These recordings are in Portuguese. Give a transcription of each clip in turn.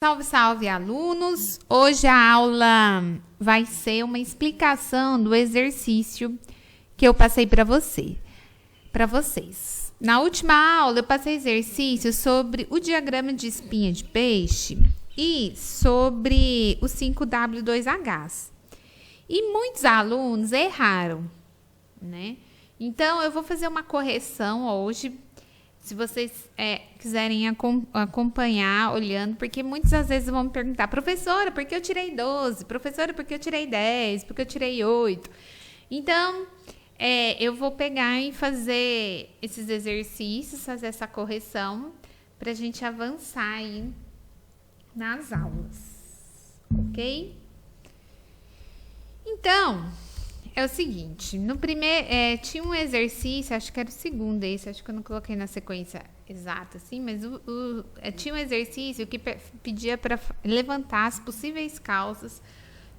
Salve, salve, alunos! Hoje a aula vai ser uma explicação do exercício que eu passei para vocês. Na última aula, eu passei exercício sobre o diagrama de espinha de peixe e sobre o 5W2H. E muitos alunos erraram, né? Então, eu vou fazer uma correção hoje. Se vocês quiserem acompanhar, olhando, porque muitas às vezes vão me perguntar, professora, por que eu tirei 12? Professora, por que eu tirei 10? Por que eu tirei 8? Então, eu vou pegar e fazer esses exercícios, fazer essa correção, para a gente avançar aí nas aulas, ok? Então, é o seguinte, no primeiro, tinha um exercício, acho que era o segundo esse, acho que eu não coloquei na sequência exata, assim, mas tinha um exercício que pedia para levantar as possíveis causas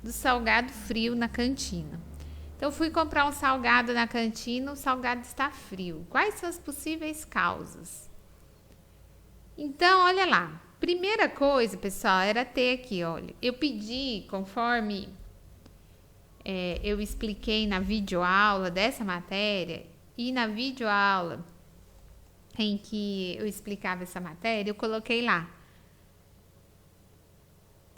do salgado frio na cantina. Então, fui comprar um salgado na cantina, o salgado está frio. Quais são as possíveis causas? Então, olha lá, primeira coisa, pessoal, era ter aqui, olha, eu pedi, conforme... eu expliquei na videoaula dessa matéria e na videoaula em que eu explicava essa matéria, eu coloquei lá.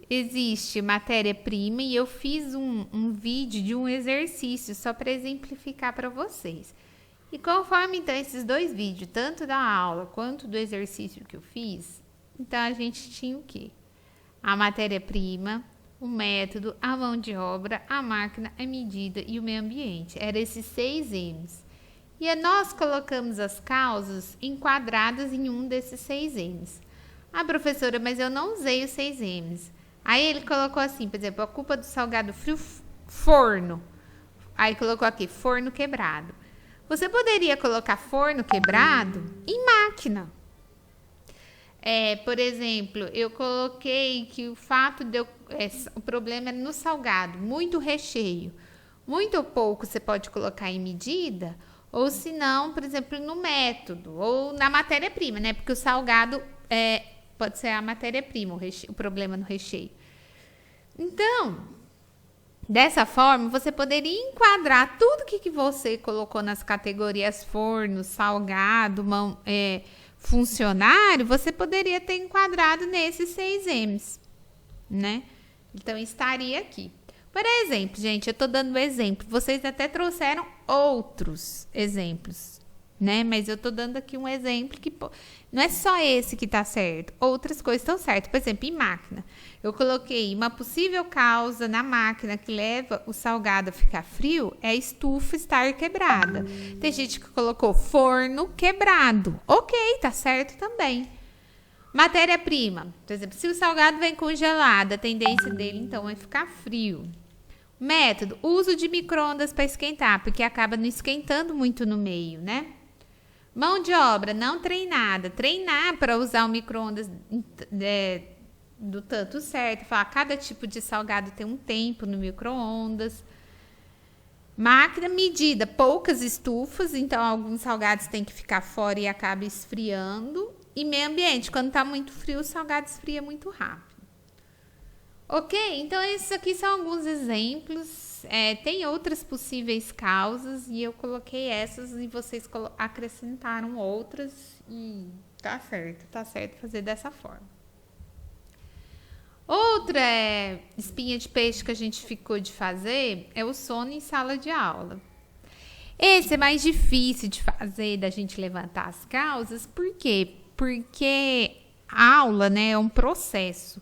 Existe matéria-prima e eu fiz um vídeo de um exercício só para exemplificar para vocês. E conforme então esses dois vídeos, tanto da aula quanto do exercício que eu fiz, então a gente tinha o quê? A matéria-prima, o método, a mão de obra, a máquina, a medida e o meio ambiente. Eram esses 6 M's. E nós colocamos as causas enquadradas em um desses 6 M's. Ah, professora, mas eu não usei os 6 M's. Aí ele colocou assim, por exemplo, a culpa do salgado frio, forno. Aí colocou aqui, forno quebrado. Você poderia colocar forno quebrado em máquina. Por exemplo, eu coloquei que o fato de o problema é no salgado, muito recheio, muito ou pouco você pode colocar em medida, ou se não, por exemplo, no método, ou na matéria-prima, né? Porque o salgado pode ser a matéria-prima, o problema no recheio. Então, dessa forma, você poderia enquadrar tudo que você colocou nas categorias forno, salgado, funcionário, você poderia ter enquadrado nesses 6 M's, né? Então, estaria aqui. Por exemplo, gente, eu tô dando um exemplo. Vocês até trouxeram outros exemplos, né? Mas eu tô dando aqui um exemplo que não é só esse que tá certo. Outras coisas estão certas. Por exemplo, em máquina. Eu coloquei uma possível causa na máquina que leva o salgado a ficar frio é a estufa estar quebrada. Tem gente que colocou forno quebrado. Ok, tá certo também. Matéria-prima. Por exemplo, se o salgado vem congelado, a tendência dele, então, é ficar frio. Método. Uso de micro-ondas para esquentar, porque acaba não esquentando muito no meio, né? Mão de obra. Não treinada. Treinar para usar o micro-ondas do tanto certo. Falar, cada tipo de salgado tem um tempo no micro-ondas. Máquina, medida, poucas estufas, então alguns salgados têm que ficar fora e acaba esfriando. E meio ambiente, quando tá muito frio, o salgado esfria muito rápido. Ok? Então, esses aqui são alguns exemplos. Tem outras possíveis causas e eu coloquei essas e vocês acrescentaram outras e tá certo fazer dessa forma. Outra espinha de peixe que a gente ficou de fazer é o sono em sala de aula. Esse é mais difícil de fazer, da gente levantar as causas. Por quê? Porque a aula, né, é um processo.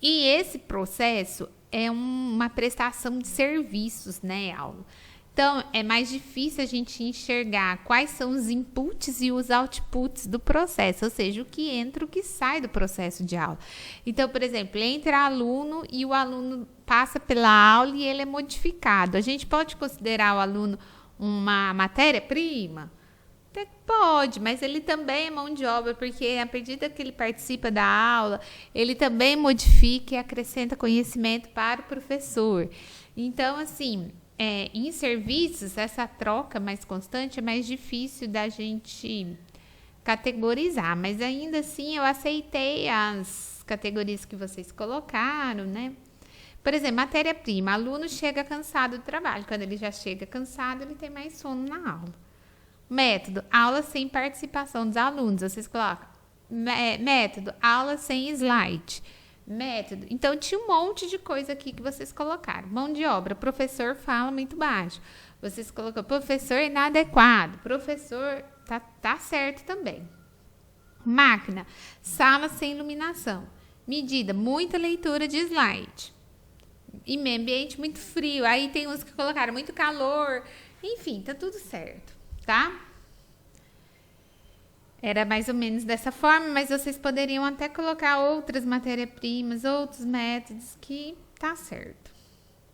E esse processo é uma prestação de serviços, né, aula. Então, é mais difícil a gente enxergar quais são os inputs e os outputs do processo, ou seja, o que entra e o que sai do processo de aula. Então, por exemplo, entra aluno e o aluno passa pela aula e ele é modificado. A gente pode considerar o aluno uma matéria-prima? Até que pode, mas ele também é mão de obra, porque à medida que ele participa da aula, ele também modifica e acrescenta conhecimento para o professor. Então, assim... em serviços, essa troca mais constante é mais difícil da gente categorizar, mas ainda assim eu aceitei as categorias que vocês colocaram, né? Por exemplo, matéria-prima. Aluno chega cansado do trabalho. Quando ele já chega cansado, ele tem mais sono na aula. Método, aula sem participação dos alunos. Vocês colocam método, aula sem slide. Método, então tinha um monte de coisa aqui que vocês colocaram. Mão de obra, professor fala muito baixo. Vocês colocam professor inadequado. Professor, tá certo também. Máquina, sala sem iluminação. Medida, muita leitura de slide. E meio ambiente muito frio. Aí tem uns que colocaram muito calor. Enfim, tá tudo certo, tá? Era mais ou menos dessa forma, mas vocês poderiam até colocar outras matérias-primas, outros métodos que tá certo.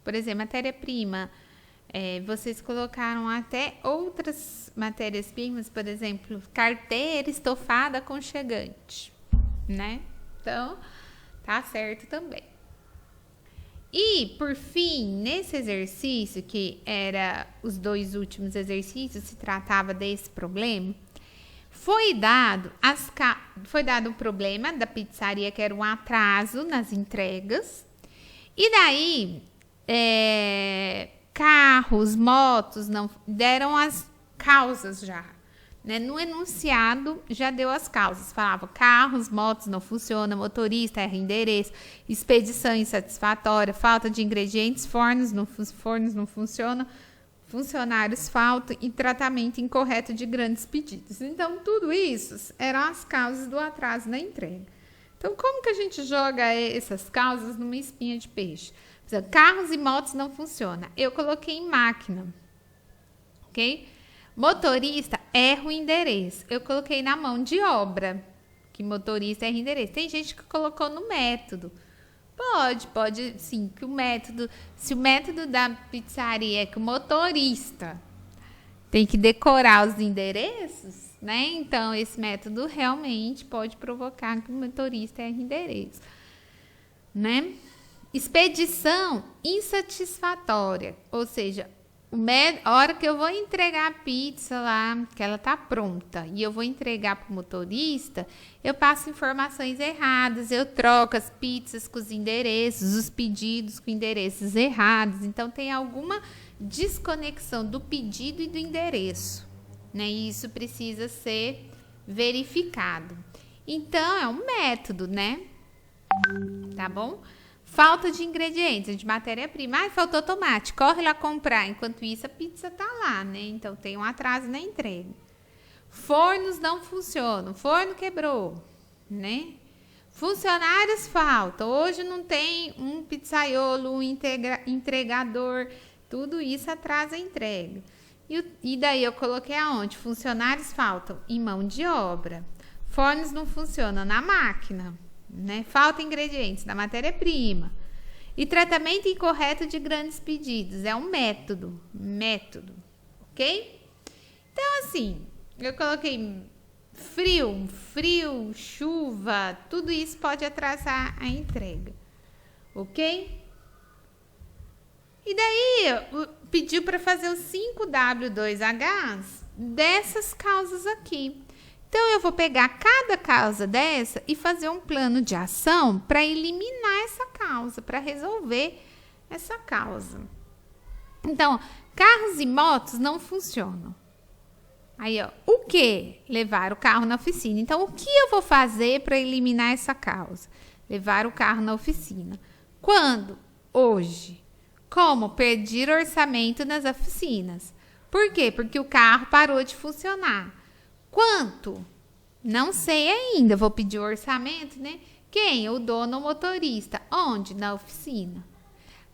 Por exemplo, matéria-prima, vocês colocaram até outras matérias-primas, por exemplo, carteira estofada aconchegante, né? Então, tá certo também. E, por fim, nesse exercício, que era os 2 últimos exercícios, se tratava desse problema, foi dado um problema da pizzaria, que era um atraso nas entregas. E daí, carros, motos, não deram as causas já. Né? No enunciado, já deu as causas. Falava, carros, motos não funcionam, motorista erra endereço, expedição insatisfatória, falta de ingredientes, fornos não funcionam, funcionários faltam e tratamento incorreto de grandes pedidos. Então, tudo isso eram as causas do atraso na entrega. Então, como que a gente joga essas causas numa espinha de peixe? Por exemplo, carros e motos não funcionam. Eu coloquei em máquina, ok? Motorista erra o endereço. Eu coloquei na mão de obra, que motorista erra o endereço. Tem gente que colocou no método. Pode sim, que o método, se o método da pizzaria é que o motorista tem que decorar os endereços, né? Então, esse método realmente pode provocar que o motorista erre endereço, né? Expedição insatisfatória, ou seja, a hora que eu vou entregar a pizza lá, que ela tá pronta, e eu vou entregar para o motorista, eu passo informações erradas, eu troco as pizzas com os endereços, os pedidos com endereços errados. Então, tem alguma desconexão do pedido e do endereço, né? E isso precisa ser verificado. Então, é um método, né? Tá bom? Falta de ingredientes, de matéria-prima. Ai, faltou tomate, corre lá comprar. Enquanto isso, a pizza tá lá, né? Então, tem um atraso na entrega. Fornos não funcionam, forno quebrou, né? Funcionários faltam. Hoje não tem um pizzaiolo, um entregador. Tudo isso atrasa a entrega. E daí eu coloquei aonde? Funcionários faltam em mão de obra. Fornos não funcionam na máquina. Né? Falta ingredientes da matéria-prima. E tratamento incorreto de grandes pedidos. É um método, ok? Então, assim, eu coloquei frio, chuva, tudo isso pode atrasar a entrega, ok? E daí, pediu para fazer os 5W2Hs dessas causas aqui. Então, eu vou pegar cada causa dessa e fazer um plano de ação para eliminar essa causa, para resolver essa causa. Então, carros e motos não funcionam. Aí, ó, o que? Levar o carro na oficina. Então, o que eu vou fazer para eliminar essa causa? Levar o carro na oficina. Quando? Hoje. Como? Pedir orçamento nas oficinas. Por quê? Porque o carro parou de funcionar. Quanto? Não sei ainda. Vou pedir o orçamento, né? Quem? O dono ou motorista. Onde? Na oficina.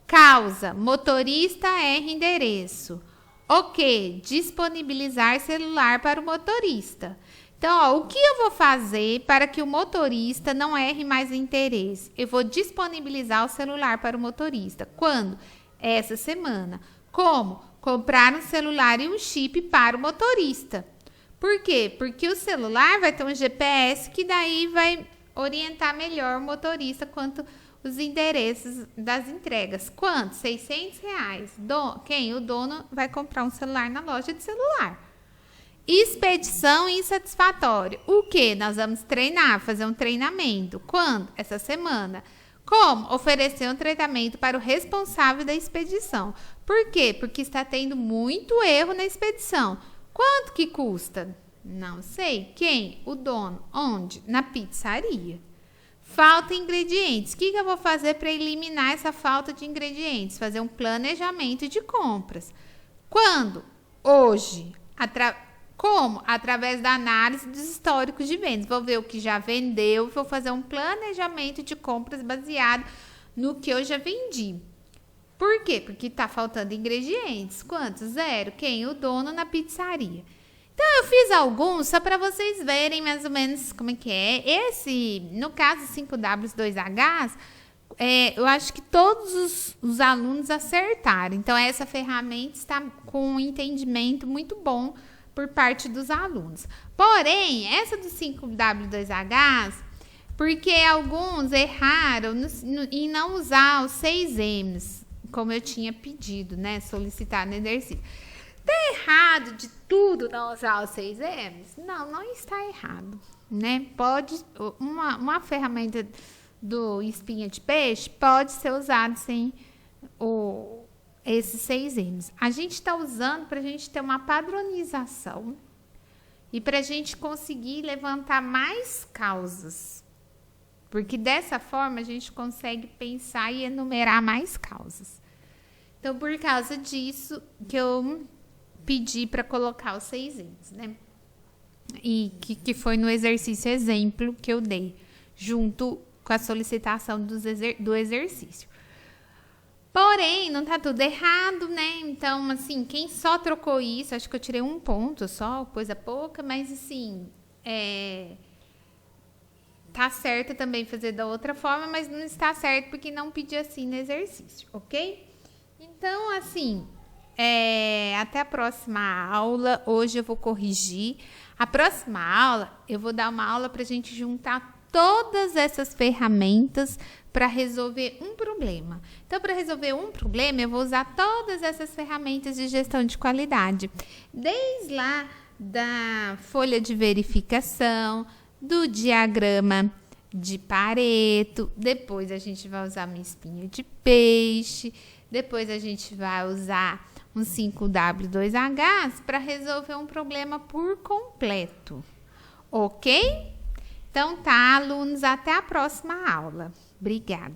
Causa. Motorista erra endereço. Ok. Disponibilizar celular para o motorista. Então, ó, o que eu vou fazer para que o motorista não erre mais endereço? Eu vou disponibilizar o celular para o motorista. Quando? Essa semana. Como? Comprar um celular e um chip para o motorista. Por quê? Porque o celular vai ter um GPS que daí vai orientar melhor o motorista quanto os endereços das entregas. Quanto? R$600. Quem? O dono vai comprar um celular na loja de celular. Expedição insatisfatória. O que? Nós vamos treinar, fazer um treinamento. Quando? Essa semana. Como? Oferecer um tratamento para o responsável da expedição. Por quê? Porque está tendo muito erro na expedição. Quanto que custa? Não sei. Quem? O dono. Onde? Na pizzaria. Falta ingredientes. O que eu vou fazer para eliminar essa falta de ingredientes? Fazer um planejamento de compras. Quando? Hoje. Como? Através da análise dos históricos de vendas. Vou ver o que já vendeu, vou fazer um planejamento de compras baseado no que eu já vendi. Por quê? Porque está faltando ingredientes. Quantos? 0. Quem? O dono na pizzaria. Então, eu fiz alguns só para vocês verem mais ou menos como é que é. Esse, no caso 5W2Hs, eu acho que todos os alunos acertaram. Então, essa ferramenta está com um entendimento muito bom por parte dos alunos. Porém, essa do 5W2Hs, porque alguns erraram em não usar os 6Ms, como eu tinha pedido, né? Solicitado no exercício. Está errado de tudo não usar os 6Ms? Não, não está errado, né? Pode, uma ferramenta do espinha de peixe pode ser usada sem esses 6Ms. A gente está usando para a gente ter uma padronização e para a gente conseguir levantar mais causas. Porque dessa forma a gente consegue pensar e enumerar mais causas. Então, por causa disso que eu pedi para colocar os 6Ms, né? E que foi no exercício exemplo que eu dei, junto com a solicitação do exercício. Porém, não tá tudo errado, né? Então, assim, quem só trocou isso, acho que eu tirei um ponto só, coisa pouca, mas assim, tá certo também fazer da outra forma, mas não está certo porque não pedi assim no exercício, ok? Então, assim, até a próxima aula. Hoje eu vou corrigir. A próxima aula, eu vou dar uma aula pra gente juntar todas essas ferramentas para resolver um problema. Então, para resolver um problema, eu vou usar todas essas ferramentas de gestão de qualidade. Desde lá da folha de verificação, do diagrama de Pareto, depois a gente vai usar uma espinha de peixe, depois a gente vai usar um 5W2Hs para resolver um problema por completo. Ok? Então tá, alunos, até a próxima aula. Obrigada.